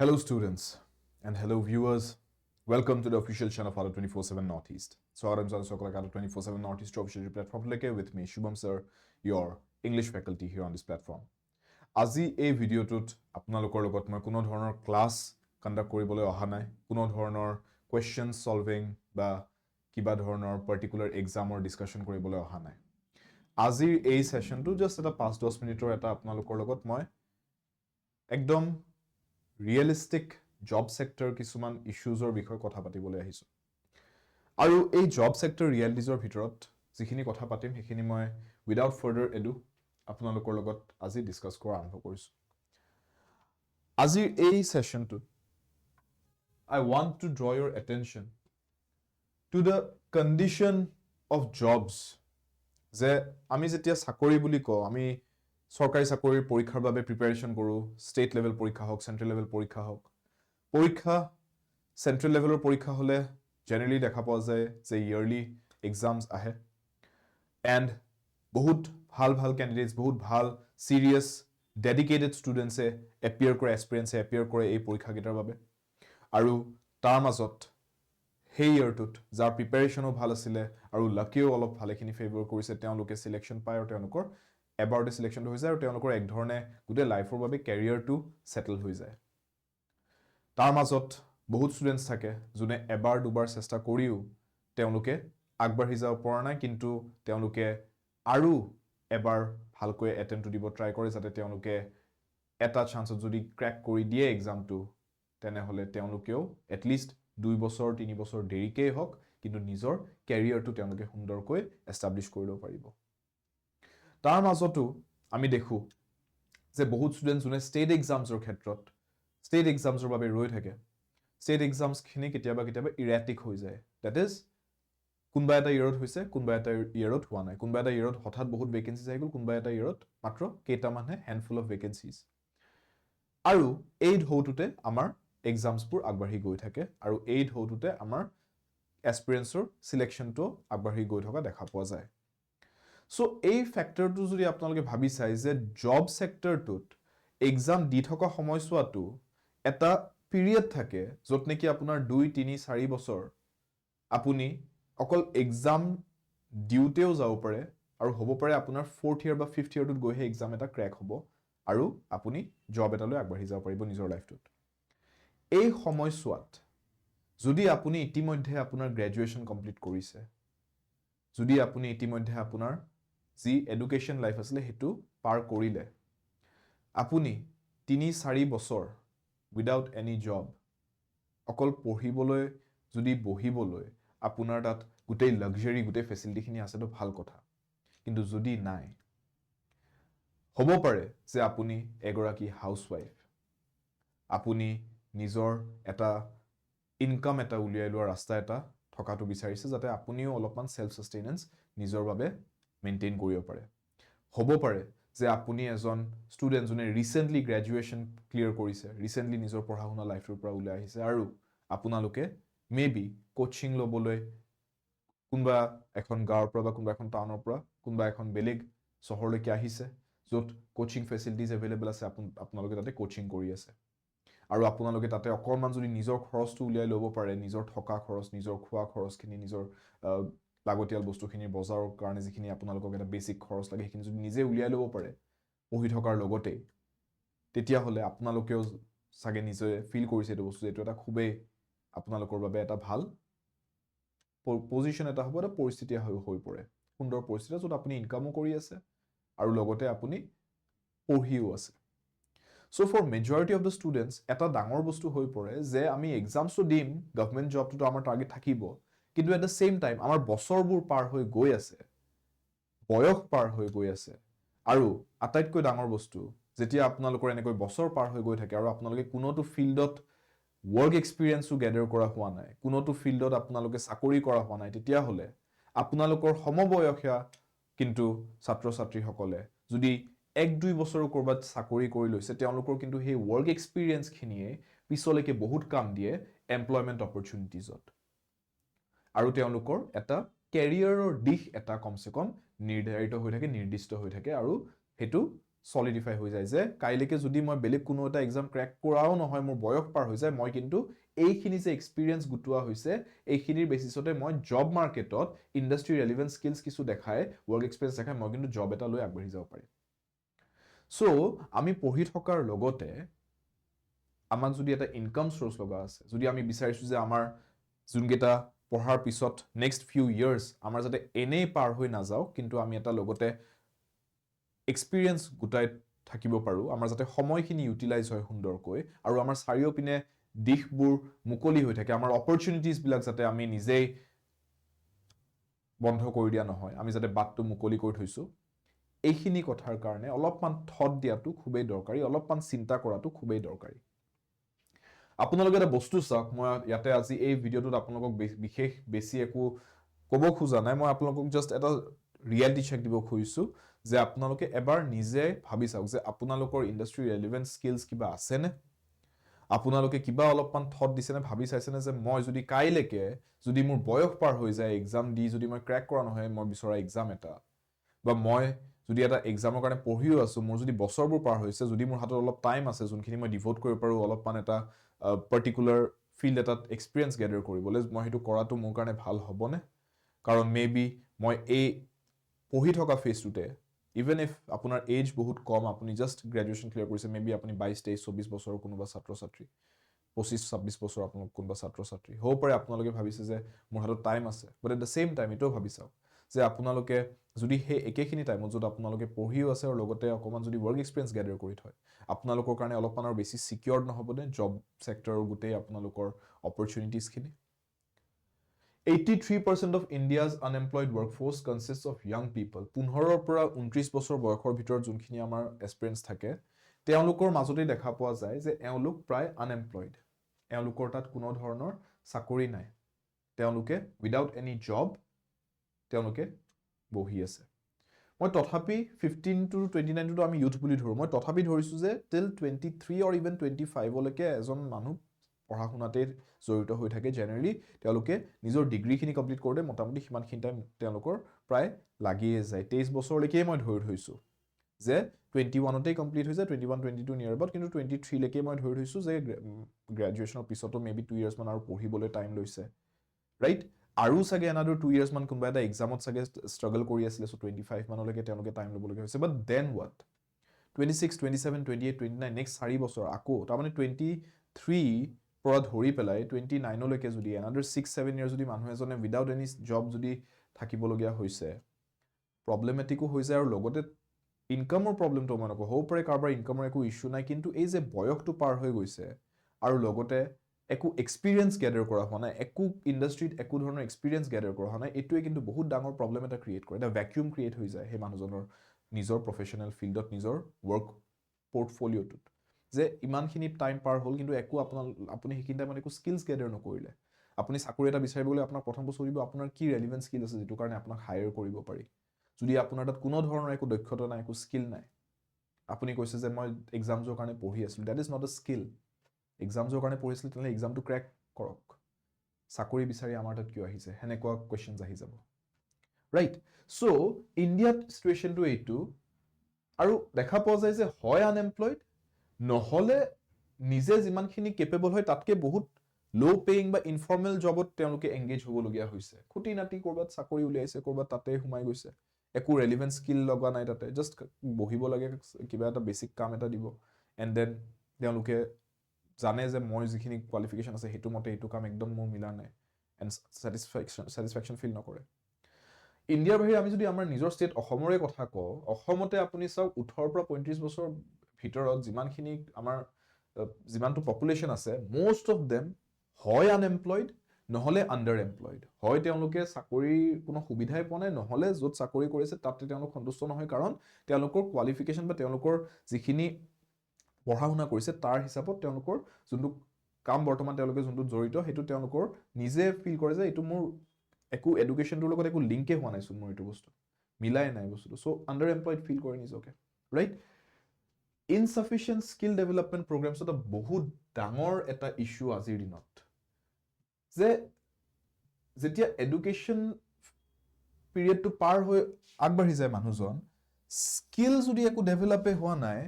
Hello students and hello viewers. Welcome to the official channel of Ada 24/7 Northeast. So I'm Ada 24/7 Northeast official platform with me Shubham sir, your English faculty here on this platform. আজি এই ভিডিওটোত আপোনালোকৰ লগত মই কোনো ধৰণৰ class conduct কৰিবলৈ অহা নাই, কোনো ধৰণৰ কোৱেশ্চন সলভিং বা কিবা ধৰণৰ পাৰ্টিকুলাৰ এক্সামৰ ডিসকাশন কৰিবলৈ অহা নাই। আজিৰ এই সেশনটো জাস্ট এটা 5-10 মিনিটৰ এটা আপোনালোকৰ লগত মই একদম ৰিয়েলিষ্টিক জব সেক্টৰ কিছুমান ইস্যুজৰ বিষয়ে কথা পাতিবলৈ আহিছো। আৰু এই জব সেক্টৰ ৰিয়েলিটিজৰ ভিতৰত যিখিনি কথা পাতিম সেইখিনি মই উইদাউট ফাৰ্দাৰ এডু আপোনালোকৰ লগত আজি ডিসকাস কৰা আৰম্ভ কৰিছো। আজিৰ এই সেশনটোত I want to draw your attention to the condition of jobs. যে আমি যেতিয়া চাকৰি বুলি কওঁ, আমি সরকারি চাকরির পরীক্ষার বাবে প্রিপারেশন করো, স্টেট লেভেল পরীক্ষা হোক, সেন্ট্রাল লেভেল পরীক্ষা হোক। পরীক্ষা সেন্ট্রাল লেভেলের পরীক্ষা হলে জেনারেলি দেখা পাওয়া যায় যে ইয়ারলি এক্সামস আহে এন্ড বহুত ভাল ভাল ক্যান্ডিডেটস, বহুত ভাল সিরিয়াস ডেডিকেটেড স্টুডেন্টসে এপিয়ার করে, এক্সপিরিয়েন্সে এপিয়ার করে এই পৰীক্ষাকেইটাৰ বাবে। আৰু তাৰ মাজত সেই ইয়াৰটোত যাৰ প্ৰিপাৰেশ্যনো ভাল আছিলে আৰু লাকিও অলপ ভালেখিনি ফেভৰ কৰিছে, তেওঁলোকে সিলেকশন পায় আৰু তেওঁলোকৰ এবাৰতে সিলেকশন হৈ যায় আৰু তেওঁলোকৰ এক ধৰণে গোটেই লাইফৰ বাবে কেৰিয়াৰটো সেটেল হৈ যায়। তাৰ মাজত বহুত স্টুডেন্টস থাকে যোনে এবাৰ দুবাৰ চেষ্টা কৰিও তেওঁলোকে আগবাঢ়ি যাব পৰা নাই, কিন্তু তেওঁলোকে আৰু এবাৰ ভালকৈ এটেম্পটো দিব ট্ৰাই কৰে যাতে তেওঁলোকে এটা চান্সত যদি ক্ৰ্যাক কৰি দিয়ে এক্সামটো, তেনেহলে তেওঁলোকেও এটলিষ্ট 2 বছৰ 3 বছৰ দেৰিকৈ হওক কিন্তু নিজৰ কেৰিয়াৰটো তেওঁলোকে সুন্দৰকৈ এস্টাবলিশ কৰি ল'ব পাৰিব। তাৰ মাজতো আমি দেখো যে বহুত স্টুডেন্টস যোনে ষ্টেট এক্সামছৰ ক্ষেত্ৰত ষ্টেট এক্সামছৰ বাবে ৰৈ থাকে। ষ্টেট এক্সামছখিনি কেতিয়াবা কেতিয়াবা ইৰেটিক হৈ যায়। দ্যাট ইজ কোনবা এটা ইয়াৰত হৈছে, কোনবা এটা ইয়াৰত হোৱা নাই, কোনবা এটা ইয়াৰত হঠাৎ বহুত ভেকেন্সিজ আহি গ'ল, কোনবা এটা ইয়াৰত মাত্ৰ কেইটামানহে হ্যান্ডফুল অফ ভেকেন্সিজ। আৰু এই ঢৌটোতে আমাৰ এক্সামছবোৰ আগবাঢ়ি গৈ থাকে আৰু এই ঢৌটোতে আমাৰ এক্সপিৰিয়েন্সৰ সিলেকশনটো আগবাঢ়ি গৈ থকা দেখা পোৱা যায়। সো এই ফ্যাক্টৰটো যদি আপোনালোকে ভাবি চাই যে জব সেক্টৰটোত এক্সাম দি থকা সময়ছোৱাটো এটা পিৰিয়ড থাকে যত নেকি আপোনাৰ 2-3-4 বছৰ আপুনি অকল এক্সাম দিউতেও যাব পাৰে আৰু হ'ব পাৰে আপোনাৰ 4th ইয়াৰ বা 5th ইয়াৰটোত গৈহে এক্সাম এটা ক্ৰ্যাক হ'ব আৰু আপুনি জব এটালৈ আগবাঢ়ি যাব পাৰিব নিজৰ লাইফটোত। এই সময়ছোৱাত যদি আপুনি ইতিমধ্যে আপোনাৰ গ্ৰেজুৱেচন কমপ্লিট কৰিছে, যদি আপুনি ইতিমধ্যে আপোনাৰ যি এডুকেশ্যন লাইফ আছিলে হেতু পাৰ কৰিলে, আপুনি 3-4 বছৰ উইদাউট এনি জব অকল পঢ়িবলৈ যদি বহিবলৈ আপোনাৰ তাত গোটেই লাক্সাৰি গোটেই ফেসিলিটিখিনি আছে তো ভাল কথা, কিন্তু যদি নাই, হ'ব পাৰে যে আপুনি এগৰাকী হাউসৱাইফ, আপুনি নিজৰ এটা ইনকাম এটা উলিয়াই লোৱা ৰাস্তা এটা থকাটো বিচাৰিছে যাতে আপুনিও অলপমান সেলফ সাস্টেইনেন্স নিজৰ বাবে মেইনটেইন কৰিব পাৰে। হ'ব পাৰে যে আপুনি এজন স্টুডেন্ট যোনে ৰিসেন্টলি গ্ৰেজুৱেচন ক্লিয়াৰ কৰিছে, ৰিসেন্টলি নিজৰ পঢ়া-শুনা লাইফৰ পৰা ওলাই আহিছে আৰু আপোনালোকে মেবি কোচিং লবলৈ কোনবা এখন গাঁৱৰ পৰা বা কোনবা এখন টাউনৰ পৰা কোনবা এখন বেলেগ চহৰলৈকে আহিছে য'ত কোচিং ফেসিলিটিজ এভেইলেবল আছে, আপোনালোকে তাতে কোচিং কৰি আছে আৰু আপোনালোকে তাতে অকমান যদি নিজৰ খৰচটো উলিয়াই ল'ব পাৰে, নিজৰ থকা খৰচ, নিজৰ খোৱা খৰচখিনি, নিজৰ লাগতিয়াল বস্তুখিনি বজাৰৰ কাৰণে যিখিনি আপোনালোকক এটা বেসিক খৰচ লাগে সেইখিনি যদি নিজে উলিয়াই ল'ব পাৰে পঢ়ি থকাৰ লগতে, তেতিয়া হলে আপোনালোকেও সাগে নিজে ফিল কৰিছে এই বস্তু যেটো এটা খুবেই আপোনালোকৰ বাবে এটা ভাল পজিশন এটা হ'ব, এটা পৰিস্থিতি হৈ পৰে, সুন্দৰ পৰিস্থিতি য'ত আপুনি ইনকামো কৰি আছে আৰু লগতে আপুনি পঢ়িও আছে। So for majority of the students এটা ডাঙৰ বস্তু হৈ পৰে যে আমি এক্সামছটো দিম, গভৰ্নমেন্ট জবটো আমাৰ টাৰ্গেট থাকিব, কিন্তু এট দ্য সেম টাইম আমাৰ বছৰবোৰ পাৰ হৈ গৈ আছে, বয়স পাৰ হৈ গৈ আছে আৰু আটাইতকৈ ডাঙৰ বস্তু যেতিয়া আপোনালোকৰ এনেকৈ বছৰ পাৰ হৈ গৈ থাকে আৰু আপোনালোকে কোনোটো ফিল্ডত work experience gather কৰা হোৱা নাই, কোনোটো ফিল্ডত আপোনালোকে চাকৰি কৰা হোৱা নাই, তেতিয়া হলে আপোনালোকৰ সমবয়সীয়া কিন্তু ছাত্ৰ-ছাত্ৰীসকলে যদি 1-2 বছৰৰ কৰবাত চাকৰি কৰি লৈছে, তেওঁলোকৰ কিন্তু সেই work experience খিনিয়ে পিছলৈকে বহুত কাম দিয়ে এমপ্লয়মেন্ট অপৰচুনিটিজত আৰু তেওঁলোকৰ এটা কেৰিয়াৰৰ দিশ এটা কমসে কম নিৰ্ধাৰিত হৈ থাকে, নিৰ্দিষ্ট হৈ থাকে আৰু হেতু সলিডিফাই হৈ যায় যে কাইলৈকে যদি মই বেলেগ কোনো এটা এক্সাম ক্ৰেক কৰাও নহয় মোৰ বয়স পাৰ হৈ যায় মই কিন্তু এইখিনি যে এক্সপিৰিয়েঞ্চ গুটোৱা হৈছে এইখিনিৰ বেচিছতে মই জব মাৰ্কেটত ইণ্ডাষ্ট্ৰি ৰেলিভেন্ট স্কিলছ কিছু দেখাই ৱৰ্ক এক্সপিৰিয়েঞ্চ দেখাই মই কিন্তু জব এটা লৈ আগবাঢ়ি যাব পাৰিম সো আমি পঢ়ি থকাৰ লগতে আমাক যদি এটা ইনকাম সোৰ্স লগা আছে যদি আমি বিচাৰিছো যে আমাৰ যোনকেইটা পঢ়াৰ পিছত নেক্সট ফিউ ইয়াৰ্স আমাৰ যাতে এনেই পাৰ হৈ নাযাও কিন্তু আমি এটা লগতে এক্সপিৰিয়েঞ্চ গুটাই থাকিব পাৰো আমাৰ যাতে সময়খিনি ইউটিলাইজ হয় সুন্দৰকৈ আৰু আমাৰ চাৰিওপিনে দিশবোৰ মুকলি হৈ থাকে আমাৰ অপৰচুনিটিজ বিলাক যাতে আমি নিজেই বন্ধ কৰি দিয়া নহয় আমি যাতে বাটটো মুকলি কৰি থৈছো এইখিনি কথাৰ কাৰণে অলপমান থট দিয়াটো খুবেই দৰকাৰী অলপমান চিন্তা কৰাটো খুবেই দৰকাৰী আপোনালোকে এটা বস্তু চাওক মই ইয়াতে আজি এই ভিডিঅ'টোত আপোনালোকক বিশেষ বেছি একো ক'ব খোজা নাই মই আপোনালোকক জাস্ট এটা ৰিয়েলিটি চেক দিব খুজিছো যে আপোনালোকে এবাৰ নিজে ভাবি চাওক যে আপোনালোকৰ ইণ্ডাষ্ট্ৰি ৰেলিভেন্ট স্কিলছ কিবা আছেনে আপোনালোকে কিবা অলপমান থট দিছেনে ভাবি চাইছেনে যে মই যদি কাইলৈকে যদি মোৰ বয়স পাৰ হৈ যায় এক্সাম দি যদি মই ক্ৰেক কৰা নহয় মই বিচৰা এক্সাম এটা বা মই যদি এটা এক্সামৰ কাৰণে পঢ়িও আছো মোৰ যদি বছৰবোৰ পাৰ হৈছে যদি মোৰ হাতত অলপ টাইম আছে যোনখিনি মই ডিভোট কৰিব পাৰো অলপমান এটা পাৰ্টিকুলাৰ ফিল্ড এটাত এক্সপিৰিয়েঞ্চ গেডাৰ কৰিবলৈ মই সেইটো কৰাটো মোৰ কাৰণে ভাল হ'বনে কাৰণ মেবি মই এই পঢ়ি থকা ফেজটোতে ইভেন ইফ আপোনাৰ এজ বহুত কম আপুনি জাষ্ট গ্ৰেজুৱেশ্যন ক্লিয়াৰ কৰিছে মেবি আপুনি 22 23 24 বছৰৰ কোনোবা ছাত্ৰ ছাত্ৰী 25 26 বছৰ আপোনালোক কোনোবা ছাত্ৰ ছাত্ৰী হ'ব পাৰে আপোনালোকে ভাবিছে যে মোৰ হাতত টাইম আছে but at the same time এটাও ভাবি চাওক যে আপোনালোকে যদি সেই একেখিনি টাইমত যদি আপোনালোকে পঢ়িও আছে আৰু লগতে অকমান যদি ৱৰ্ক এক্সপিৰিয়েঞ্চ গেডাৰ কৰি থয় আপোনালোকৰ কাৰণে অলপমান আৰু বেছি সিকিউৰড নহবনে জব সেক্টৰৰ গোটেই আপোনালোকৰ অপৰচুনিটিজখিনি 83% of India's unemployed workforce consists of young people. 15 পৰা 29 বছৰ বয়সৰ ভিতৰত যোনখিনি আমাৰ এক্সপিৰিয়েঞ্চ থাকে তেওঁলোকৰ মাজতে দেখা পোৱা যায় যে এওঁলোক প্ৰায় আনএমপ্লয়ড এওঁলোকৰ তাত কোনো ধৰণৰ চাকৰি নাই তেওঁলোকে উইদাউট এনি জব তেওঁলোকে বহি আছে মই তথাপি 15 to 29 টো আমি ইউথ বুলি ধৰো মই তথাপি ধৰিছো যে টিল 23 or even 25 লৈকে এজন মানুহ পঢ়া শুনাতে জড়িত হৈ থাকে জেনাৰেলি তেওঁলোকে নিজৰ ডিগ্ৰীখিনি কমপ্লিট কৰোতে মোটামুটি সিমানখিনি টাইম তেওঁলোকৰ প্ৰায় লাগিয়ে যায় 23 বছৰলৈকে মই ধৰি থৈছো যে 21 তেই কমপ্লিট হৈ যায় 21 22 নিয়াৰ এবাউট কিন্তু 23 লৈকে মই ধৰি থৈছো যে গ্ৰেজুৱেশ্যনৰ পিছতো মেবি 2 ইয়াৰ্স মান আৰু পঢ়িবলৈ টাইম লৈছে ৰাইট আৰু সাগে another 2 years মান কোনবা এটা এক্সামত সাগে ষ্ট্ৰাগল কৰি আছিল সো 25 মানলৈকে তেওঁলোকে টাইম ল'বলগীয়া হৈছে বাট দেন হোৱাট 26 27 28 29 নেক্সট 4 বছৰ আকৌ তাৰমানে 23 পৰা ধৰি পেলাই 29 লৈকে যদি another 6-7 years যদি মানুহ এজনে উইদাউট এনি জব যদি থাকিবলগীয়া হৈছে প্ৰবলেমেটিকো হৈ যায় আৰু লগতে ইনকামৰ প্ৰবলেমটো মই নকওঁ হ'ব পাৰে কাৰোবাৰ ইনকামৰ একো ইস্যু নাই কিন্তু এই যে বয়সটো পাৰ হৈ গৈছে আৰু লগতে একো এক্সপিৰিয়েঞ্চ গেডাৰ কৰা হোৱা নাই একো ইণ্ডাষ্ট্ৰীত একো ধৰণৰ এক্সপিৰিয়েঞ্চ গেডাৰ কৰা হোৱা নাই এইটোৱে কিন্তু বহুত ডাঙৰ প্ৰবলেম এটা ক্ৰিয়েট কৰে এটা ভ্যাকুয়াম ক্ৰিয়েট হৈ যায় সেই মানুহজনৰ নিজৰ প্ৰফেশনেল ফিল্ডত নিজৰ ৱৰ্ক পৰ্টফলিঅ'টোত যে ইমানখিনি টাইম পাৰ হ'ল কিন্তু একো আপুনি সেইখিনি টাইমত একো স্কিলছ গেডাৰ নকৰিলে আপুনি চাকৰি এটা বিচাৰিবলৈ আপোনাক প্ৰথম বস্তু দিব আপোনাৰ কি ৰেলিভেন্ট স্কিল আছে যেটো কাৰণে আপোনাক হায়াৰ কৰিব পাৰি যদি আপোনাৰ তাত কোনো ধৰণৰ একো দক্ষতা নাই একো স্কিল নাই আপুনি কৈছে যে মই এক্সামছৰ কাৰণে পঢ়ি আছো that is not a skill এক্সামছৰ কাৰণে পঢ়িছিল তেনে এক্সামটো ক্ৰেক কৰক চাকৰি বিচাৰি আমাৰ তাত কিয় আহিছে হেনেকুৱা কোৱেশ্চনছ আহি যাব ৰাইট সো ইণ্ডিয়াত সিচুৱেশনটো এইটো আৰু দেখা পোৱা যায় যে হয় আনএমপ্লয়ড নহলে নিজে যিমানখিনি কেপেবল হয় তাতকে বহুত লো পেইং বা ইনফৰ্মেল জবত তেওঁলোকে এংগেজ হ'বলগীয়া হৈছে খুটি নাটি কৰবাত চাকৰি উলিয়াইছে কৰবাত তাতে সোমাই গৈছে একো ৰেলিভেন্ট স্কিল লগা নাই তাতে জাস্ট বহিব লাগে কিবা এটা বেসিক কাম এটা দিব এন্ড দেন তেওঁলোকে জানে যে মই যিখিনি কোৱালিফিকেশন আছে হেতু মতে হেতু কাম একদম মোৰ মিলা নাই এন্ড স্যাটিসফ্যাকশন ফিল নকৰে ইণ্ডিয়াৰ বাহিৰে আমি যদি আমাৰ নিজৰ ষ্টেট অসমৰে কথা কওঁ অসমতে আপুনি চাওক 18 পৰা 35 বছৰ ভিতৰত যিমানখিনি আমাৰ যিমানটো পপুলেশ্যন আছে মোষ্ট অফ দেম হয় আনএমপ্লয়ড নহলে আন্ডাৰ এমপ্লয়ড হয় তেওঁলোকে চাকৰি কোনো সুবিধাই পোৱা নাই নহলে য'ত চাকৰি কৰিছে তাতে তেওঁলোক সন্তুষ্ট নহয় কাৰণ তেওঁলোকৰ কোৱালিফিকেশন বা তেওঁলোকৰ যিখিনি পঢ়া শুনা কৰিছে তাৰ হিচাপত তেওঁলোকৰ যোনটো কাম বৰ্তমান তেওঁলোকে যোনটো জড়িত হেতু তেওঁলোকৰ নিজে ফিল কৰে যে এটো মোৰ একো এডুকেশনটোৰ লগত একো লিংকে হোৱা নাই চোন মোৰ এটো বস্তু মিলাই নাই বস্তুটো সো আন্ডাৰ এমপ্লয়ড ফিল কৰে নিজকে ৰাইট ইনসাফিচিয়েন্ট স্কিল ডেভেলপমেন্ট প্ৰগ্ৰামছ এটা বহুত ডাঙৰ এটা ইস্যু আজিৰ দিনত যে যেতিয়া এডুকেশন পিৰিয়ডটো পাৰ হৈ আগবাঢ়ি যায় মানুহজন স্কিল যদি একো ডেভেলপে হোৱা নাই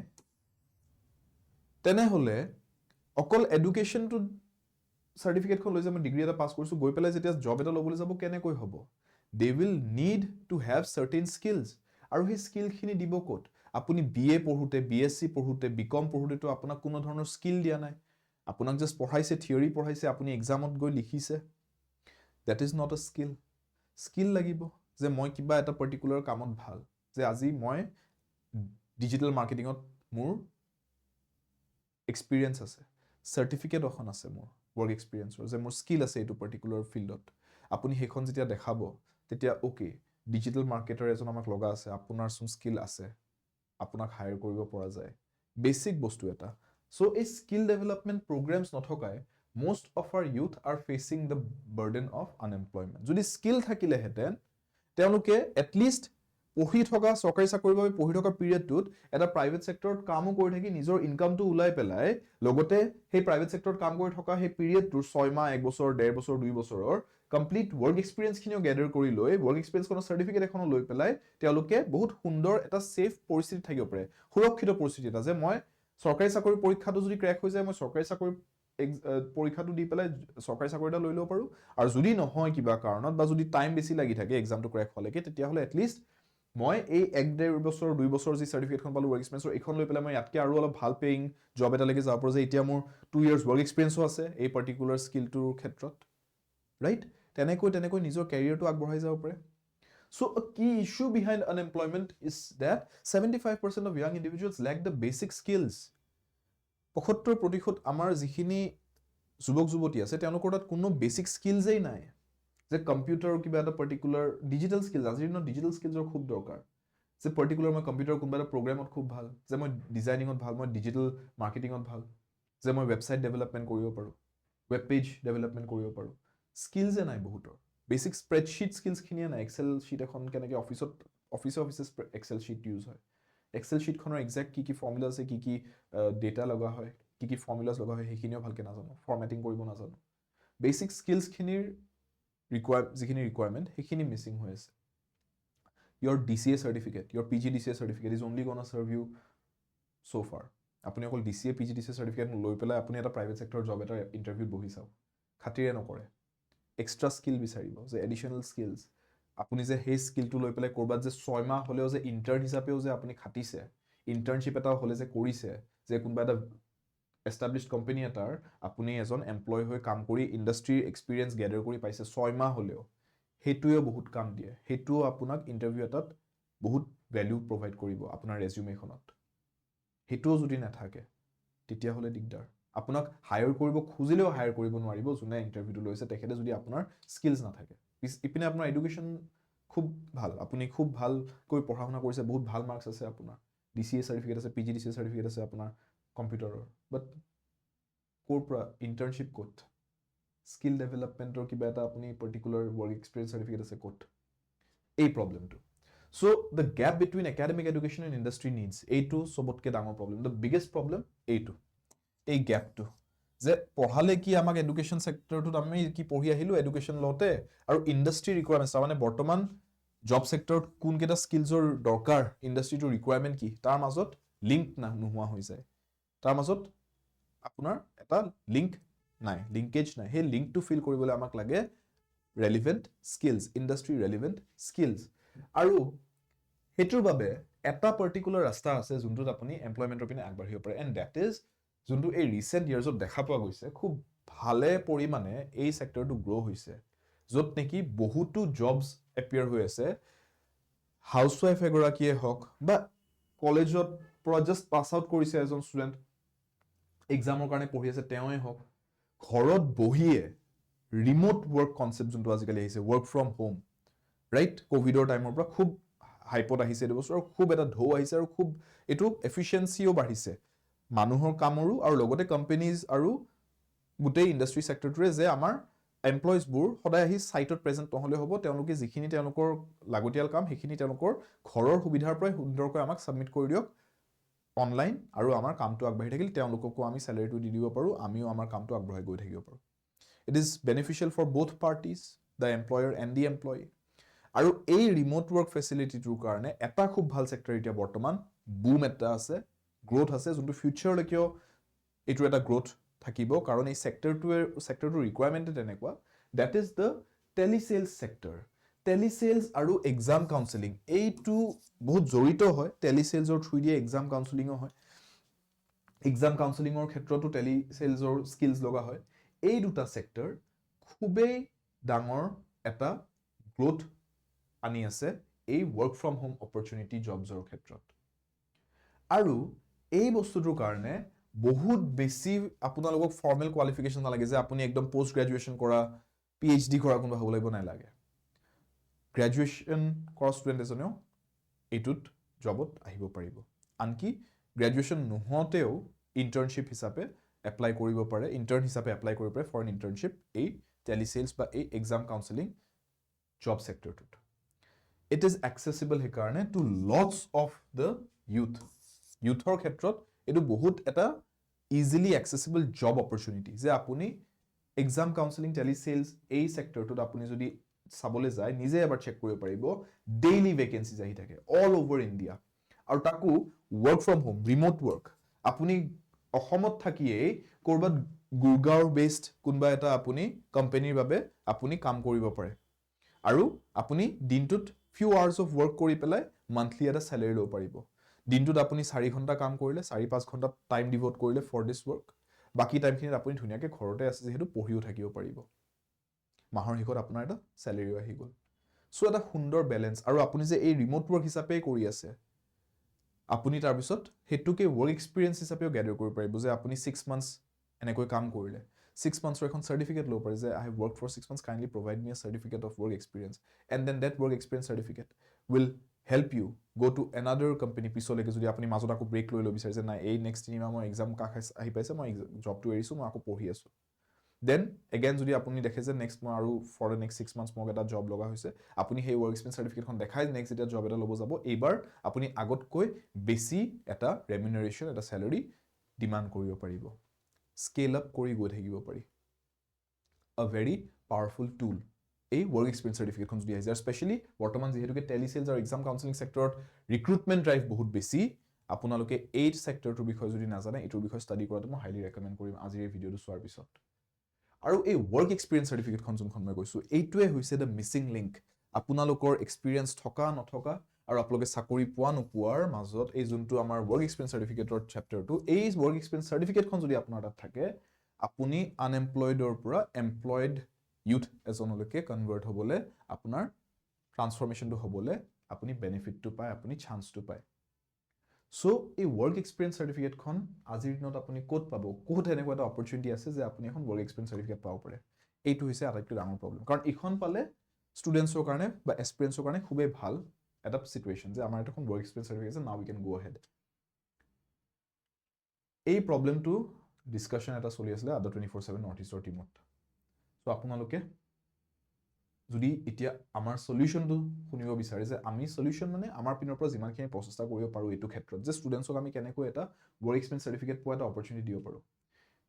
তেনেহ'লে অকল এডুকেশ্যনটো চাৰ্টিফিকেটখন লৈ যে মই ডিগ্ৰী এটা পাছ কৰিছোঁ গৈ পেলাই যেতিয়া জব এটা ল'বলৈ যাব কেনেকৈ হ'ব they will need to have certain skills আৰু সেই স্কিলখিনি দিব ক'ত আপুনি BA পঢ়োঁতে BSc পঢ়োঁতে BCom পঢ়োঁতেতো আপোনাক কোনো ধৰণৰ স্কিল দিয়া নাই আপোনাক জাষ্ট পঢ়াইছে থিয়ৰী পঢ়াইছে আপুনি এক্সামত গৈ লিখিছে that is not a skill skill লাগিব যে মই কিবা এটা পাৰ্টিকুলাৰ কামত ভাল যে আজি মই ডিজিটেল মাৰ্কেটিঙত মোৰ এক্সপিৰিয়েঞ্চ আছে চাৰ্টিফিকেট এখন আছে মোৰ ৱৰ্ক এক্সপিৰিয়েঞ্চৰ যে মোৰ স্কিল আছে এইটো পাৰ্টিকুলাৰ ফিল্ডত আপুনি সেইখন যেতিয়া দেখাব তেতিয়া অ'কে ডিজিটেল মাৰ্কেটাৰ এজন আমাক লগা আছে আপোনাৰচোন স্কিল আছে আপোনাক হায়াৰ কৰিব পৰা যায় বেছিক বস্তু এটা চ' এই স্কিল ডেভেলপমেণ্ট প্ৰগ্ৰেমছ নথকাই most of our youth are facing the burden of unemployment যদি স্কিল থাকিলেহেঁতেন তেওঁলোকে এটলিষ্ট পঢ়ি থকা চৰকাৰী চাকৰিৰ বাবে পঢ়ি থকা পিৰিয়ডটোত এটা প্ৰাইভেট ছেক্টৰত কামো কৰি থাকি নিজৰ ইনকামটো ওলাই পেলাই লগতে সেই প্ৰাইভেট ছেক্টৰত কাম কৰি থকা সেই পিৰিয়ডটোৰ 6 মাহ 1 বছৰ 1.5 বছৰ 2 বছৰৰ কমপ্লিট ৱৰ্ক এক্সপিৰিয়েঞ্চখিনিও গেডাৰ কৰি লৈ ৱৰ্ক এক্সপিৰিয়েঞ্চখনৰ চাৰ্টিফিকেট এখনো লৈ পেলাই তেওঁলোকে বহুত সুন্দৰ এটা ছেফ পৰিস্থিতিত থাকিব পাৰে সুৰক্ষিত পৰিস্থিতি এটা যে মই চৰকাৰী চাকৰি পৰীক্ষাটো যদি ক্ৰেক হৈ যায় মই চৰকাৰী চাকৰি পৰীক্ষাটো দি পেলাই চৰকাৰী চাকৰি এটা লৈ ল'ব পাৰোঁ আৰু যদি নহয় কিবা কাৰণত বা যদি টাইম বেছি লাগি থাকে এক্সামটো ক্ৰেক হোৱালৈকে তেতিয়াহ'লে এটলিষ্ট মই এই 1.5 বছৰ 2 বছৰ যি চাৰ্টিফিকেটখন পালোঁ ৱৰ্ক এক্সপিৰিয়েঞ্চৰ এইখন লৈ পেলাই মই ইয়াতকৈ আৰু অলপ ভাল পেয়িং জব এটালৈকে যাব পাৰোঁ যে এতিয়া মোৰ 2 years ৱৰ্ক এক্সপিৰিয়েঞ্চো আছে এই পাৰ্টিকুলাৰ স্কিলটোৰ ক্ষেত্ৰত ৰাইট তেনেকৈ নিজৰ কেৰিয়াৰটো আগবঢ়াই যাব পাৰে So a key issue behind unemployment is that 75% of young individuals lack the basic skills. 75% আমাৰ যিখিনি যুৱক যুৱতী আছে তেওঁলোকৰ তাত কোনো বেছিক স্কিলছেই নাই যে কম্পিউটাৰৰ কিবা এটা পাৰ্টিকুলাৰ ডিজিটেল স্কিল আজিৰ দিনত ডিজিটেল স্কিলছৰ খুব দৰকাৰ যে পাৰ্টিকুলাৰ মই কম্পিউটাৰ কোনোবা এটা প্ৰগ্ৰেমত খুব ভাল যে মই ডিজাইনিঙত ভাল মই ডিজিটেল মাৰ্কেটিঙত ভাল যে মই ৱেবছাইট ডেভেলপমেণ্ট কৰিব পাৰোঁ ৱেব পেজ ডেভেলপমেণ্ট কৰিব পাৰোঁ স্কিলছে নাই বহুতৰ বেছিক স্প্ৰেডশ্বীট স্কিলছখিনিয়ে নাই এক্সেল শ্বীট এখন কেনেকৈ অফিচে এক্সেল শ্বীট ইউজ হয় এক্সেল শ্বীটখনৰ একজেক্ট কি ফৰ্মুলা আছে কি ডেটা লগা হয় কি ফৰ্মুলাছ লগা হয় সেইখিনিও ভালকৈ নাজানো ফৰ্মেটিং কৰিব নাজানো বেছিক স্কিলছখিনিৰ যিখিনি ৰিকুৱাৰমেণ্ট সেইখিনি মিছিং হৈ আছে your DCA certificate, your PGDCA certificate is only gonna serve you so far. আপুনি অকল DCA PGDCA certificate লৈ পেলাই আপুনি এটা প্ৰাইভেট ছেক্টৰ জব এটা ইণ্টাৰভিউত বহি চাওক খাতিৰে নকৰে এক্সট্ৰা স্কিল বিচাৰিব যে এডিশ্যনেল স্কিলছ আপুনি যে সেই স্কিলটো লৈ পেলাই ক'ৰবাত যে 6 মাহ হ'লেও যে ইণ্টাৰ্ণ হিচাপেও যে আপুনি খাটিছে ইণ্টাৰ্ণশ্বিপ এটা হ'লে যে কৰিছে যে কোনোবা এটা এষ্টাব্লিছড কোম্পানী এটাৰ আপুনি এজন এমপ্লয় হৈ কাম কৰি ইণ্ডাষ্ট্ৰীৰ এক্সপিৰিয়েঞ্চ গেডাৰ কৰি পাইছে 6 মাহ হ'লেও সেইটোৱে বহুত কাম দিয়ে সেইটোও আপোনাক ইণ্টাৰভিউ এটাত বহুত ভেলিউ প্ৰভাইড কৰিব আপোনাৰ ৰেজিউমেখনত সেইটোও যদি নাথাকে তেতিয়াহ'লে দিগদাৰ আপোনাক হায়াৰ কৰিব খুজিলেও হায়াৰ কৰিব নোৱাৰিব যোনে ইণ্টাৰভিউটো লৈছে তেখেতে যদি আপোনাৰ স্কিলছ নাথাকে ইপিনে আপোনাৰ এডুকেশ্যন খুব ভাল আপুনি খুব ভালকৈ পঢ়া শুনা কৰিছে বহুত ভাল মাৰ্কছ আছে আপোনাৰ DCA চাৰ্টিফিকেট আছে PGDCA চাৰ্টিফিকেট আছে আপোনাৰ কম্পিউটাৰৰ বাট ক'ৰ পৰা ইণ্টাৰ্ণশ্বিপ ক'ত স্কিল ডেভেলপমেণ্টৰ কিবা এটা আপুনি পাৰ্টিকুলাৰ ৱৰ্ক এক্সপিৰিয়েঞ্চ চাৰ্টিফিকেট আছে ক'ত এই প্ৰব্লেমটো so' the gap between academic education and industry needs এইটো চবতকৈ ডাঙৰ প্ৰব্লেম দ্য বিগেষ্ট প্ৰব্লেম এইটো এই গেপটো যে পঢ়ালে কি আমাক এডুকেশ্যন ছেক্টৰটোত আমি কি পঢ়ি আহিলোঁ এডুকেশ্যন লওঁতে আৰু ইণ্ডাষ্ট্ৰী ৰিকুৱাৰমেণ্টছ তাৰমানে বৰ্তমান জব ছেক্টৰত কোনকেইটা স্কিলছৰ দৰকাৰ ইণ্ডাষ্ট্ৰীটোৰ ৰিকুৱাৰমেণ্ট কি তাৰ মাজত লিংক নোহোৱা হৈ যায় তাৰ মাজত আপোনাৰ এটা লিংকেজ নাই সেই লিংকটো ফিল কৰিবলৈ আমাক লাগে relevant skills industry relevant skills আৰু সেইটোৰ বাবে এটা পাৰ্টিকুলাৰ ৰাস্তা আছে যোনটোত আপুনি এমপ্লয়মেণ্টৰ পিনে আগবাঢ়িব পাৰে এণ্ড ডেট ইজ যোনটো এই ৰিচেণ্ট ইয়াৰ্ছত দেখা পোৱা গৈছে খুব ভালে পৰিমাণে এই ছেক্টৰটো গ্ৰ' হৈছে য'ত নেকি বহুতো জবছ এপিয়াৰ হৈ আছে হাউচৱাইফ এগৰাকীয়ে হওক বা কলেজত পৰা জাষ্ট পাছ আউট কৰিছে এজন ষ্টুডেণ্ট এক্সামৰ কাৰণে পঢ়ি আছে তেওঁৱে হওক ঘৰত বহিয়ে ৰিম'ট ৱৰ্ক কনচেপ্ট যোনটো আজিকালি আহিছে ৱৰ্ক ফ্ৰম হোম ৰাইট ক'ভিডৰ টাইমৰ পৰা খুব হাইপত আহিছে এইটো বস্তু আৰু খুব এটা ঢৌ আহিছে আৰু খুব এইটো এফিচিয়েঞ্চিও বাঢ়িছে মানুহৰ কামৰো আৰু লগতে কোম্পেনীজ আৰু গোটেই ইণ্ডাষ্ট্ৰী ছেক্টৰটোৰে যে আমাৰ এমপ্লয়িজবোৰ সদায় আহি ছাইটত প্ৰেজেণ্ট নহ'লে হ'ব তেওঁলোকে যিখিনি তেওঁলোকৰ লাগতিয়াল কাম সেইখিনি তেওঁলোকৰ ঘৰৰ সুবিধাৰ পৰাই সুন্দৰকৈ আমাক ছাবমিট কৰি দিয়ক অনলাইন আৰু আমাৰ কামটো আগবাঢ়ি থাকিল তেওঁলোককো আমি চেলাৰীটো দি দিব পাৰোঁ আমিও আমাৰ কামটো আগবঢ়াই গৈ থাকিব পাৰোঁ it is beneficial for both parties the employer and the employee আৰু এই ৰিমোট ৱৰ্ক ফেচিলিটিটোৰ কাৰণে এটা খুব ভাল চেক্টৰ এতিয়া বৰ্তমান বুম এটা আছে, গ্ৰোথ আছে, যোনটো ফিউচাৰলৈকেও এইটো এটা গ্ৰোথ থাকিব, কাৰণ এই চেক্টৰটোৰ ৰিকুৱাৰমেণ্টে তেনেকুৱা, ডেট ইজ দ্য টেলিচেলছ চেক্টৰ। টেলিচেলছ আৰু এক্সাম কাউন্সেলিং এইটো বহুত জড়িত হয়, টেলিচেলছৰ থ্ৰুদিয়ে এক্সাম কাউন্সেলিঙো হয়, এক্সাম কাউন্সেলিঙৰ ক্ষেত্ৰতো টেলিচেলছৰ স্কিলছ লগা হয়। এই দুটা চেক্টৰ খুবেই ডাঙৰ এটা গ্ৰোথ আনি আছে এই ৱৰ্ক ফ্ৰম হোম অপৰচুনিটি জবছৰ ক্ষেত্ৰত। আৰু এই বস্তুটোৰ কাৰণে বহুত বেছি আপোনালোকক ফৰ্মেল কোৱালিফিকেশ্যন নালাগে যে আপুনি একদম পোষ্ট গ্ৰেজুৱেশ্যন কৰা, PhD কৰা কোনোবা হ'ব লাগিব, নালাগে। গ্ৰেজুৱেশ্যন কৰা ষ্টুডেণ্ট এজনেও এইটোত জবত আহিব পাৰিব। আনকি গ্ৰেজুৱেশ্যন নোহোৱাতেও ইণ্টাৰ্ণশ্বিপ হিচাপে এপ্লাই কৰিব পাৰে, ইণ্টাৰ্ণ হিচাপে এপ্লাই কৰিব পাৰে ফৰ এন ইণ্টাৰ্ণশ্বিপ এই টেলিচেলছ বা এই এক্সাম কাউন্সেলিং জব চেক্টৰটোত। ইট ইজ এক্সেচিবল সেইকাৰণে টু লটছ অফ দ্য ইউথৰ ক্ষেত্ৰত এইটো বহুত এটা ইজিলি এক্সেচিবল জব অপৰচুনিটি, যে আপুনি এক্সাম কাউন্সেলিং টেলিচেলছ এই চেক্টৰটোত আপুনি যদি চাবলৈ যায়, নিজে এবাৰ চেক কৰিব পাৰিব, ডেইলি ভেকেঞ্চিজ আহি থাকে অল অভাৰ ইণ্ডিয়া, আৰু তাকো work from home, remote work. আপুনি অসমত থাকিয়েই ক'ৰবাত গুৰগাঁও বেছড কোনোবা এটা আপুনি কোম্পানীৰ বাবে আপুনি কাম কৰিব পাৰে, আৰু আপুনি দিনটোত ফিউ আৱাৰ্ছ অফ ৱৰ্ক কৰি পেলাই মান্থলি এটা চেলেৰি ল'ব পাৰিব। দিনটোত আপুনি 4 ঘণ্টা কাম কৰিলে, 4-5 ঘণ্টা টাইম ডিভোট কৰিলে ফৰ দিছ ৱৰ্ক, বাকী টাইমখিনিত আপুনি ধুনীয়াকৈ ঘৰতে আছে যিহেতু পঢ়িও থাকিব পাৰিব, মাহৰ শেষত আপোনাৰ এটা চেলেৰিও আহি গ'ল। চ' এটা সুন্দৰ বেলেঞ্চ। আৰু আপুনি যে এই ৰিমোট ৱৰ্ক হিচাপে কৰি আছে, আপুনি তাৰপিছত সেইটোকে ৱৰ্ক এক্সপিৰিয়েঞ্চ হিচাপেও গেডাৰ কৰিব পাৰিব, যে আপুনি 6 মান্থছ এনেকৈ কাম কৰিলে, 6 মান্থছৰ এখন চাৰ্টিফিকেট ল'ব পাৰে, যে I have work for 6 months, kindly provide me a certificate of work experience, and then that work experience certificate will help you go' to another company পিছলৈকে, যদি আপুনি মাজত আকৌ ব্ৰেক লৈ ল'ব বিচাৰিছে, নাই এই নেক্সট 3 মাহ মই এক্সাম কাষ আহি পাইছে, মই জবটো এৰিছোঁ, মই আকৌ পঢ়ি আছোঁ, দেন এগেইন যদি আপুনি দেখে যে নেক্সট মই আৰু ফৰ দ্য নেক্সট 6 মান্থছ মোক এটা জব লগা হৈছে, আপুনি সেই ৱৰ্ক এক্সপিৰিয়েঞ্চ চাৰ্টিফিকেটখন দেখাই নেক্সট যেতিয়া জব এটা ল'ব যাব, এইবাৰ আপুনি আগতকৈ বেছি এটা ৰেমিউনাৰেশ্যন, এটা চেলাৰী ডিমাণ্ড কৰিব পাৰিব, স্কেল আপ কৰি গৈ থাকিব পাৰি। আ ভেৰি পাৱাৰফুল টুল এই ৱৰ্ক এক্সপিৰিয়েঞ্চ চাৰ্টিফিকেটখন যদি আহিছে, আৰু স্পেচিয়েলি বৰ্তমান যিহেতুকে টেলিচেলছ আৰু এক্সাম কাউন্সেলিং চেক্টৰত ৰিক্ৰুটমেণ্ট ড্ৰাইভ বহুত বেছি, আপোনালোকে এই চেক্টৰটোৰ বিষয়ে যদি নাজানে, এইটোৰ বিষয়ে ষ্টাডি কৰাটো মই হাইলি ৰেকমেণ্ড কৰিম আজিৰ এই ভিডিঅ'টো চোৱাৰ পিছত। আৰু এই ৱৰ্ক এক্সপিৰিয়েঞ্চ চাৰ্টিফিকেটখন যোনখন মই কৈছোঁ, এইটোৱে হৈছে দ্য মিছিং লিংক আপোনালোকৰ এক্সপিৰিয়েঞ্চ থকা নথকা আৰু আপোনালোকে চাকৰি পোৱা নোপোৱাৰ মাজত। এই যোনটো আমাৰ ৱৰ্ক এক্সপিৰিয়েঞ্চ চাৰ্টিফিকেটৰ চেপ্টাৰটো, এই ৱৰ্ক এক্সপিৰিয়েঞ্চ চাৰ্টিফিকেটখন যদি আপোনাৰ তাত থাকে, আপুনি আনএমপ্লয়ডৰ পৰা এমপ্লয়ড ইউথ এজনলৈকে কনভাৰ্ট হ'বলৈ, আপোনাৰ ট্ৰান্সফৰ্মেশ্যনটো হ'বলৈ আপুনি বেনিফিটটো পায়, আপুনি চান্সটো পায়। চ' এই ৱৰ্ক এক্সপিৰিয়েঞ্চ চাৰ্টিফিকেটখন আজিৰ দিনত আপুনি ক'ত পাব, ক'ত এনেকুৱা এটা অপৰচুনিটি আছে যে আপুনি এখন ৱৰ্ক এক্সপিৰিয়েঞ্চ চাৰ্টিফিকেট পাব পাৰে। এইটো হৈছে আটাইতকৈ ডাঙৰ প্ৰব্লেম, কাৰণ এইখন পালে ষ্টুডেণ্টছৰ কাৰণে বা এক্সপিৰিয়েঞ্চৰ কাৰণে খুবেই ভাল এটা চিটুৱেশ্যন, যে আমাৰ এখন ৱৰ্ক এক্সপিৰিয়েঞ্চ চাৰ্টিফিকেট আছে, now we can go ahead. এই প্ৰব্লেমটো ডিছকাশ্যন এটা চলি আছিলে আড্ডা 24/7 নৰ্থ ইষ্টৰ টিমত। চ' আপোনালোকে যদি এতিয়া আমাৰ সলিউশ্যনটো শুনিব বিচাৰে, যে আমি সলিউশ্যন মানে আমাৰ পিনৰ পৰা যিমানখিনি প্ৰচেষ্টা কৰিব পাৰোঁ এইটো ক্ষেত্ৰত, যে ষ্টুডেণ্টছক আমি কেনেকৈ এটা ৱৰ্ক এক্সপিৰিয়েঞ্চ চাৰ্টিফিকেট পোৱা এটা অপৰচুনিটি দিব পাৰোঁ,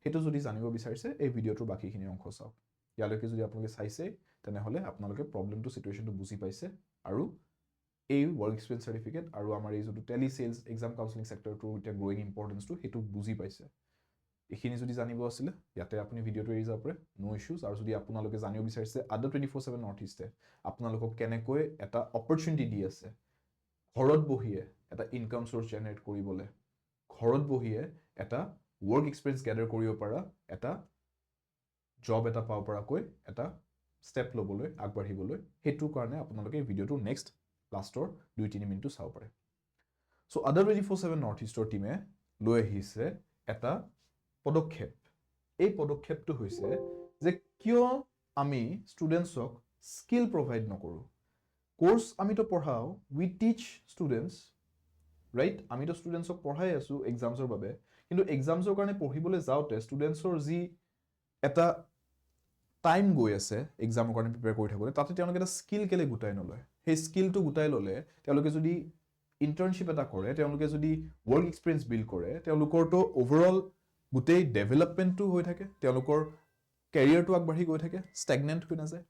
সেইটো যদি জানিব বিচাৰিছে, এই ভিডিঅ'টোৰ বাকীখিনি অংশ চাওক। ইয়ালৈকে যদি আপোনালোকে চাইছে, তেনেহ'লে আপোনালোকে প্ৰব্লেমটো, চিটুৱেশ্যনটো বুজি পাইছে, আৰু এই ৱৰ্ক এক্সপিৰিয়েঞ্চ চাৰ্টিফিকেট আৰু আমাৰ এই যোনটো টেলিচেলছ এক্সাম কাউন্সেলিং চেক্টৰটোৰ এতিয়া গ্ৰ'য়িং ইম্পৰ্টেঞ্চটো, সেইটো বুজি পাইছে। এইখিনি যদি জানিব আছিলে, ইয়াতে আপুনি ভিডিঅ'টো এৰি যাব পাৰে, ন' ইছ্যুজ। আৰু যদি আপোনালোকে জানিব বিচাৰিছে আড্ডা 24/7 নৰ্থ ইষ্টে আপোনালোকক কেনেকৈ এটা অপৰচুনিটি দি আছে, ঘৰত বহিয়ে এটা ইনকাম চ'ৰ্চ জেনেৰেট কৰিবলৈ, ঘৰত বহিয়ে এটা ৱৰ্ক এক্সপিৰিয়েঞ্চ গেডাৰ কৰিব পৰা, এটা জব এটা পাব পৰাকৈ এটা ষ্টেপ ল'বলৈ, আগবাঢ়িবলৈ, সেইটোৰ কাৰণে আপোনালোকে এই ভিডিঅ'টো নেক্সট লাষ্টৰ 2-3 মিনিটটো চাব পাৰে। চ' আড্ডা 24/7 নৰ্থ ইষ্টৰ টীমে লৈ আহিছে এটা পদক্ষেপ। এই পদক্ষেপটো হৈছে যে কিয় আমি ষ্টুডেণ্টছক স্কিল প্ৰভাইড নকৰোঁ। কোৰ্চ আমিতো পঢ়াওঁ, উই টিচ ষ্টুডেণ্টছ, ৰাইট? আমিতো ষ্টুডেণ্টছক পঢ়াই আছোঁ এক্সামছৰ বাবে, কিন্তু এক্সামছৰ কাৰণে পঢ়িবলৈ যাওঁতে ষ্টুডেণ্টছৰ যি এটা টাইম গৈ আছে এক্সামৰ কাৰণে প্ৰিপেয়াৰ কৰি থাকোঁতে, তাতে তেওঁলোকে এটা স্কিল কেলৈ গোটাই নলয়? সেই স্কিলটো গোটাই ল'লে তেওঁলোকে যদি ইণ্টাৰ্ণশ্বিপ এটা কৰে, তেওঁলোকে যদি ৱৰ্ক এক্সপিৰিয়েঞ্চ বিল্ড কৰে, তেওঁলোকৰতো অভাৰঅল গোটেই ডেভেলপমেণ্টটো হৈ থাকে, তেওঁলোকৰ কেৰিয়াৰটো আগবাঢ়ি গৈ থাকে, ষ্টেগনেণ্ট হৈ নাযায়।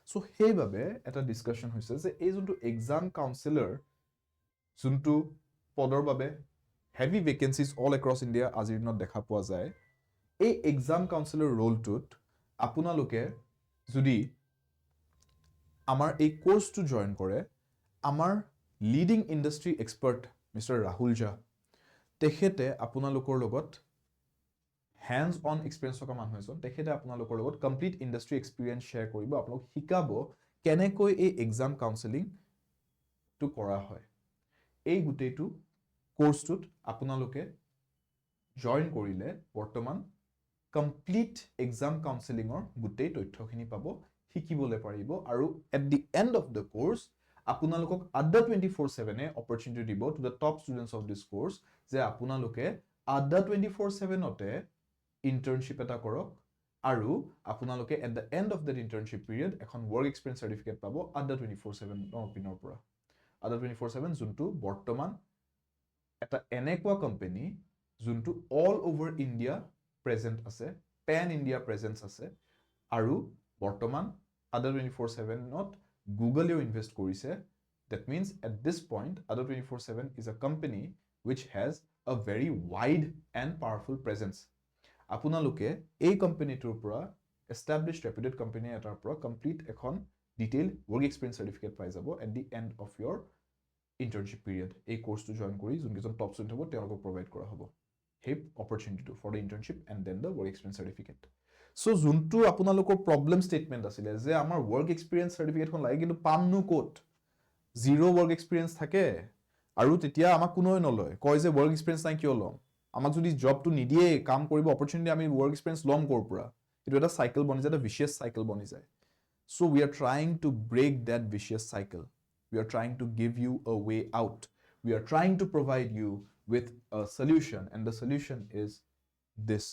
সো সেইভাবে এটা ডিছকাশ্যন হৈছে যে এই যোনটো এক্সাম কাউন্সিলৰ যোনটো পদৰ বাবে heavy vacancies all across India আজিৰ দিনত দেখা পোৱা যায় এই এক্সাম কাউন্সিলৰ ৰোলটোত আপোনালোকে যদি আমাৰ এই কোৰ্সটো জয়েন কৰে আমাৰ leading industry expert mister Rahul জা তেখেতে আপোনালোকৰ লগত hands on experience থকা মানুহ এজন তেখেতে আপোনালোকৰ লগত কমপ্লিট ইণ্ডাষ্ট্ৰি এক্সপিৰিয়েন্স শ্বেয়াৰ কৰিব আপোনালোক শিকাব কেনেকৈ এই এক্সাম কাউন্সেলিং টো কৰা হয় এই গুটেইটো কোৰ্সটোত আপোনালোকে জয়েন কৰিলে বৰ্তমান কমপ্লিট এক্সাম কাউন্সেলিংৰ গুটেই তথ্যখিনি পাব শিকিবলৈ পাৰিব আৰু at the end of the course আপোনালোকক আড্ডা 24/7 এ অপৰচুনিটি দিব to the top students of this course যে আপোনালোকে আড্ডা 24/7 অতে ইন্টাৰ্নশিপ এটা কৰক আৰু আপোনালোকে at the end of that internship period এখন ওয়াৰ্ক এক্সপিৰিয়েন্স সাৰ্টিফিকেট পাব আড্ডা 24/7 পিনৰ পৰা আড্ডা 24/7 যোনটো বৰ্তমান এটা এনেকুৱা কোম্পানী যোনটো অল ওভাৰ ইণ্ডিয়া প্ৰেজেন্ট আছে পেন ইণ্ডিয়া প্ৰেজেন্স আছে আৰু বৰ্তমান আড্ডা 24/7ত গুগলেও ইনভেষ্ট কৰিছে that means at this point Adda 24/7 is a company which has a very wide and powerful presence আপোনালোকে এই কোম্পানীটোৰ পৰা established reputed company এটাৰ পৰা complete এখন detailed work experience certificate পাই যাব at the end of your internship period এই কোৰ্সটো জয়েন কৰি যোনকেইজন টপ ষ্টুডেণ্ট হ'ব তেওঁলোকক প্ৰভাইড কৰা হ'ব সেই অপৰচুনিটিটো for the internship and then the work experience certificate so যোনটো আপোনালোকৰ প্ৰব্লেম ষ্টেটমেণ্ট আছিলে যে আমাৰ ৱৰ্ক এক্সপিৰিয়েন্স চাৰ্টিফিকেটখন লাগে কিন্তু পামনো ক'ত জিৰো ৱৰ্ক এক্সপিৰিয়েন্স থাকে আৰু তেতিয়া আমাক কোনোৱে নলয় কয় যে ৱৰ্ক এক্সপিৰিয়েন্স নাই কিয় ল'ম আমাক যদি জবটো নিদিয়ে কাম কৰিব অপৰচুনিটি আমি ৱৰ্ক এক্সপিৰিয়েন্স ল'ম ক'ৰ পৰা এইটো এটা চাইকেল বনি যায় এটা ভিচিয়াছ চাইকেল বনি যায় so we are trying to break that vicious cycle we are trying to give you a way out we are trying to provide you with a solution and the solution is this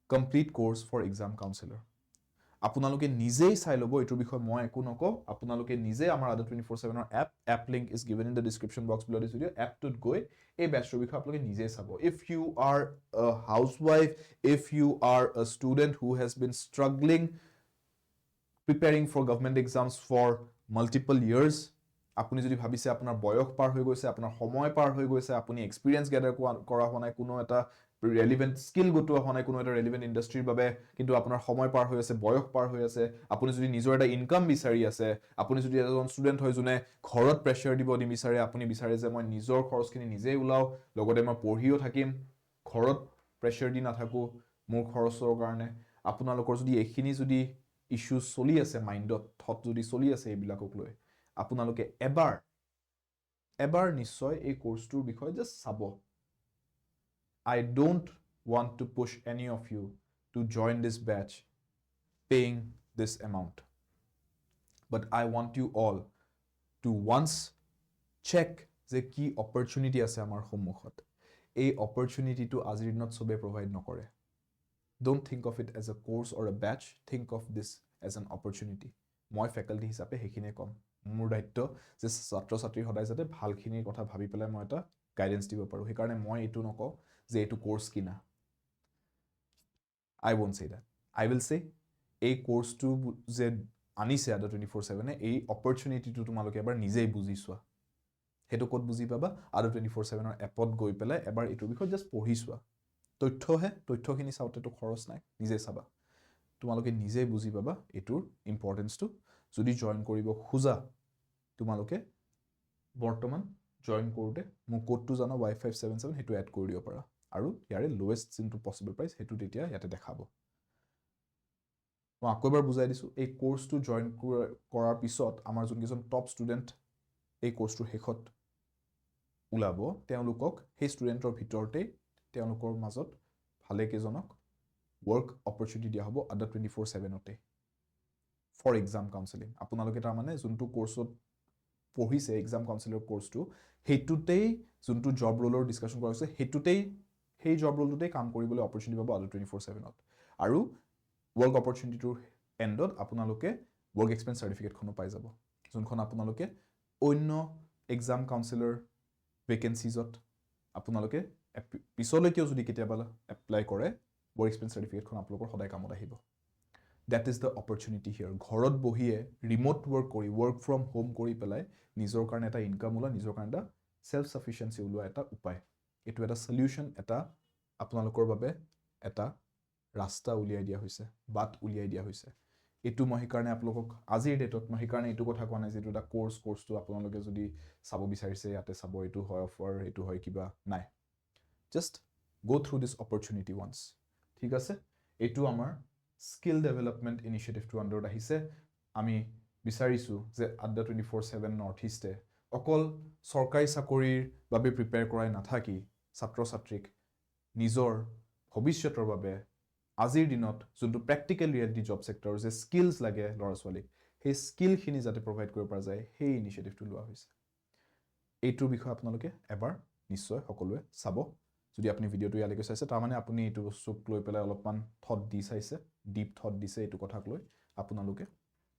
complete course for exam counselor আপোনালোকে নিজেই চাই ল'ব এটোৰ বিষয় মই একো নকওঁ আপোনালোকে নিজে আমাৰ আড্ডা 24/7 ৰ app link is given in the description box below this video এপটোত গৈ এই বেচৰ বিষয় আপোনালোকে নিজে চাব if you are a housewife if you are a student who has been struggling preparing for government exams for multiple years আপুনি যদি ভাবিছে আপোনাৰ বয়স পাৰ হৈ গৈছে আপোনাৰ সময় পাৰ হৈ গৈছে আপুনি এক্সপিৰিয়েন্স গ্যাদাৰ কৰা হোৱা নাই কোনো এটা ৰেলেভেন্ট স্কিল গটোৱা হোৱা নাই কোনো এটা ৰেলেভেন্ট ইণ্ডাষ্ট্ৰিৰ বাবে কিন্তু আপোনাৰ সময় পাৰ হৈ আছে বয়স পাৰ হৈ আছে আপুনি যদি নিজৰ এটা ইনকাম বিচাৰি আছে আপুনি যদি এজন ষ্টুডেণ্ট হয় যোনে ঘৰত প্ৰেছাৰ দিব নিবিচাৰে আপুনি বিচাৰে যে মই নিজৰ খৰচখিনি নিজেই ওলাও লগতে মই পঢ়িও থাকিম ঘৰত প্ৰেছাৰ দি নাথাকো মোৰ খৰচৰ কাৰণে আপোনালোকৰ যদি এইখিনি যদি ইস্যুজ চলি আছে মাইণ্ডত থট যদি চলি আছে এইবিলাকক লৈ আপোনালোকে এবাৰ নিশ্চয় এই কোৰ্সটোৰ বিষয়ে জাস্ট চাব I don't want to push any of you to join this batch paying this amount but I want you all to once check যে কি opportunity আছে আমাৰ সন্মুখত এই opportunity to আজিৰ দিনত সবে provide নকৰে don't think of it as a course or a batch think of this as an opportunity মই ফেকাল্টি হিচাপে হেখিনি কম মোৰ দায়িত্ব যে ছাত্ৰ ছাত্ৰীৰ সদায় যাতে ভালখিনিৰ কথা ভাবি পেলাই মই এটা গাইডেন্স দিব পাৰো সেই কাৰণে মই এটো নকওঁ যে এটো কোর্স কিনা I won't say that I will say এই কোর্সটো যে আনিছে আড্ডা 24/7 এ এই অপৰচুনিটিটো তোমালোকে এবাৰ নিজেই বুজি চোৱা হেতু ক'ত বুজি পাবা আড্ডা 24/7 ৰ এপত গৈ পেলাই এবাৰ এটোৰ বিষয়ে জাস্ট পঢ়ি চোৱা তথ্যখিনি চাওঁতেতো খৰচ নাই নিজে চাবা তোমালোকে নিজে বুজি পাবা এটোৰ ইম্পৰ্টেন্সটো যদি জয়েন কৰিব খুজা তোমালোকে বৰ্তমান জয়েন কৰোতে মোৰ কোডটো জানো y577 হেতু এড কৰি দিব পাৰা আৰু ইয়াৰে লোৱেষ্ট যোনটো পসিবল প্ৰাইস হেতু তেতিয়া ইয়াতে দেখাব মই আকৌ এবাৰ বুজাই দিছো এই কোৰ্সটো জয়েন কৰাৰ পিছত আমাৰ যোনকেইজন টপ ষ্টুডেণ্ট এই কোৰ্সটোৰ শেষত ওলাব তেওঁলোকক সেই ষ্টুডেণ্টৰ ভিতৰতে তেওঁলোকৰ মাজত ভালে কেজনক work opportunity দিয়া হ'ব আড্ডা 24/7 অতে for exam counseling আপোনালোকে তাৰ মানে যোনটো কোৰ্সত পঢ়িছে এক্সাম কাউন্সিলৰ কোৰ্সটো হেতুতেই যোনটো জব ৰোলৰ ডিসকাশন কৰা হৈছে হেতুতেই সেই জব ৰোলটোতে কাম কৰিবলৈ অপৰচুনিটি পাব আড্ডা 24/7ত আৰু work opportunityটোৰ এন্ডত আপোনালোকে work experience certificate খনো পাই যাব যোনখন আপোনালোকে অন্য এক্সাম কাউন্সিলৰ ভেকেন্সিজত আপোনালোকে পিছলৈকেও যদি কেতিয়াবা এপ্লাই কৰে work experience certificate খন আপোনালোকৰ সদায় কামত আহিব that is the opportunity here. ঘৰত বহিয়ে ৰিমোট ৱৰ্ক কৰি ৱৰ্ক ফ্ৰম হোম কৰি পেলাই নিজৰ কাৰণে এটা ইনকাম ওলোৱা, নিজৰ কাৰণে এটা সেলফ সাফিসিয়েন্সি ওলোৱা এটা উপায়। এটো এটা সলিউশন, এটা আপোনালোকৰ বাবে এটা ৰাস্তা উলিয়াই দিয়া হৈছে, বাট উলিয়াই দিয়া হৈছে। এটো মই কাৰণে আপোনালোকক আজিৰ ডেটত মই কাৰণে এটো কথা কোৱা নাই যে এটো এটা কোৰ্সটো আপোনালোকে যদি চাব বিচাৰিছে ইয়াতে চাব, এটো হয় অফাৰ, এটো হয় কিবা নাই। Just go through this opportunity once. ঠিক আছে? এটো আমাৰ স্কিল ডেভেলপমেন্ট ইনিশিয়েটিভটো আন্ডাৰত আহিছে। আমি বিচাৰিছো যে আড্ডা 24/7 নৰ্থ ইষ্টে অকল চৰকাৰী চাকৰিৰ বাবে প্ৰিপেয়াৰ কৰাই নাথাকি ছাত্ৰ ছাত্ৰীক নিজৰ ভৱিষ্যতৰ বাবে আজিৰ দিনত যোনটো প্ৰেক্টিকেল ৰিয়েলিটি জব সেক্টৰ যে স্কিলছ লাগে ল'ৰা ছোৱালীক, সেই স্কিলখিনি যাতে প্ৰভাইড কৰিব পৰা যায়, সেই ইনিশিয়েটিভটো লোৱা হৈছে। এইটোৰ বিষয়ে আপোনালোকে এবাৰ নিশ্চয় সকলোৱে চাব। যদি আপুনি ভিডিওটো ইয়ালৈকে চাইছে তাৰ মানে আপুনি এইটো বস্তুক লৈ পেলাই অলপমান থট দি চাইছে, ডিপ থট দিছে এইটো কথাক লৈ। আপোনালোকে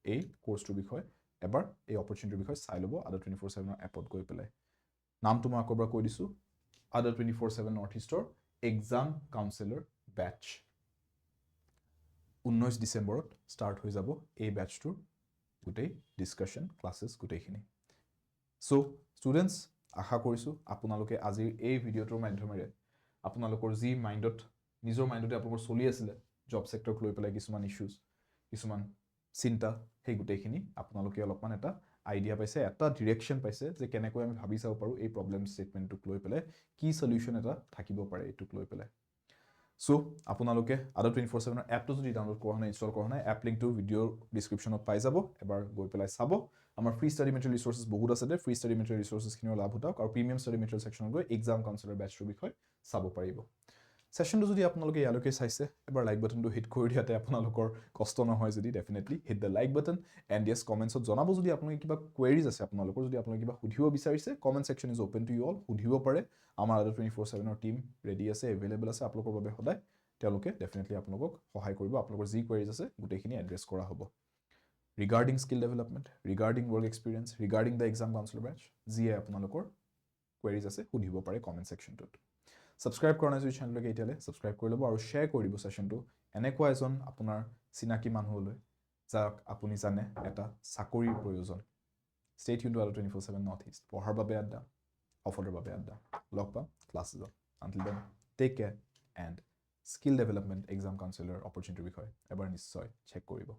এই কোৰ্সটোৰ বিষয়ে এবাৰ এই অপৰচুনিটিৰ বিষয়ে চাই ল'ব আড্ডা 24/7 এপত গৈ পেলাই। নামটো মই আকৌবাৰ কৈ দিছোঁ, আড্ডা 24/7 নৰ্থ ইষ্টৰ এক্সাম কাউন্সেলৰ বেটচ। 19 ডিসেম্বৰত ষ্টাৰ্ট হৈ যাব এই বেটচটোৰ গোটেই ডিসকাশন ক্লাसेছ গোটেইখিনি। সো ষ্টুডেণ্টছ, আশা কৰিছোঁ আপোনালোকে আজিৰ এই ভিডিওটোৰ মাধ্যমেৰে আপোনালোকৰ যি মাইণ্ডত নিজৰ মাইণ্ডতে আপোনালোকৰ চলি আছিলে জব সেক্টৰক লৈ পেলাই কিছুমান ইস্যুজ, কিছুমান চিন্তা, সেই গোটেইখিনি আপোনালোকে অলপমান এটা আইডিয়া পাইছে, এটা ডিৰেকশ্যন পাইছে যে কেনেকৈ আমি ভাবি চাব পাৰোঁ এই প্ৰব্লেম ষ্টেটমেণ্টটোক লৈ পেলাই কি সলিউশ্যন এটা থাকিব পাৰে এইটোক লৈ পেলাই। সো আপোনালোকে আড্ডা 24/7 এপটো যদি ডাউনলোড কৰা নাই, ইনষ্টল কৰা নাই, এপ লিংকটো ভিডিঅ'ৰ ডিছক্ৰিপশ্যনত পাই যাব, এবাৰ গৈ পেলাই চাব। আমাৰ ফ্ৰী ষ্টাডি মেটেৰিয়েল ৰিচোৰ্চেছ বহুত আছে দে, ফ্ৰী ষ্টাডি মেটেৰিয়েল ৰিচোৰ্চেছখিনিও লাভ উঠাওক আৰু প্ৰিমিয়াম ষ্টাডি মেটেৰিয়েল ছেকশ্যনত গৈ এক্সাম কাউন্সেলৰ বেটচটোৰ বিষয়ে চাব পাৰিব। সেশনটো যদি আপোনালোকে ইয়ালৈকে চাইছে, এবাৰ লাইক বাটনটো হিট কৰি দিয়াতে আপোনালোকৰ কষ্ট নহয় যদি definitely hit the like button and yes কমেণ্টছত জনাব যদি আপোনালোকে কিবা কুৱেৰিজ আছে আপোনালোকৰ, যদি আপোনালোকে কিবা সুধিব বিচাৰিছে, comment section is open to you all, সুধিব পাৰে। আমাৰ আড্ডা 24/7 টীম ৰেডি আছে, এভেইলেবল আছে আপোনালোকৰ বাবে সদায়। তেওঁলোকে ডেফিনেটলি আপোনালোকক সহায় কৰিব, আপোনালোকৰ যি কুৱেৰিজ আছে গোটেইখিনি এড্ৰেছ কৰা হ'ব। Regarding skill development, regarding work experience, regarding the exam counsellor batch, যিয়ে আপোনালোকৰ কুৱেৰিজ আছে সুধিব পাৰে কমেণ্ট ছেকশ্যনটোত। ছাবস্ক্ৰাইব কৰা নাই যদি চেনেলটোকে এতিয়ালৈ ছাবস্ক্ৰাইব কৰি ল'ব আৰু শ্বেয়াৰ কৰি দিব ছেশ্যনটো এনেকুৱা এজন আপোনাৰ চিনাকি মানুহলৈ যাক আপুনি জানে এটা চাকৰিৰ প্ৰয়োজন। ষ্টে টিউনড টু আড্ডা 24/7 নৰ্থ ইষ্ট, পঢ়াৰ বাবে আড্ডা, সফলৰ বাবে আড্ডা। লগ পাম ক্লাছেছত। Until then take care and skill development exam counsellor অপৰচুনিটিৰ বিষয়ে এবাৰ নিশ্চয় চেক কৰিব।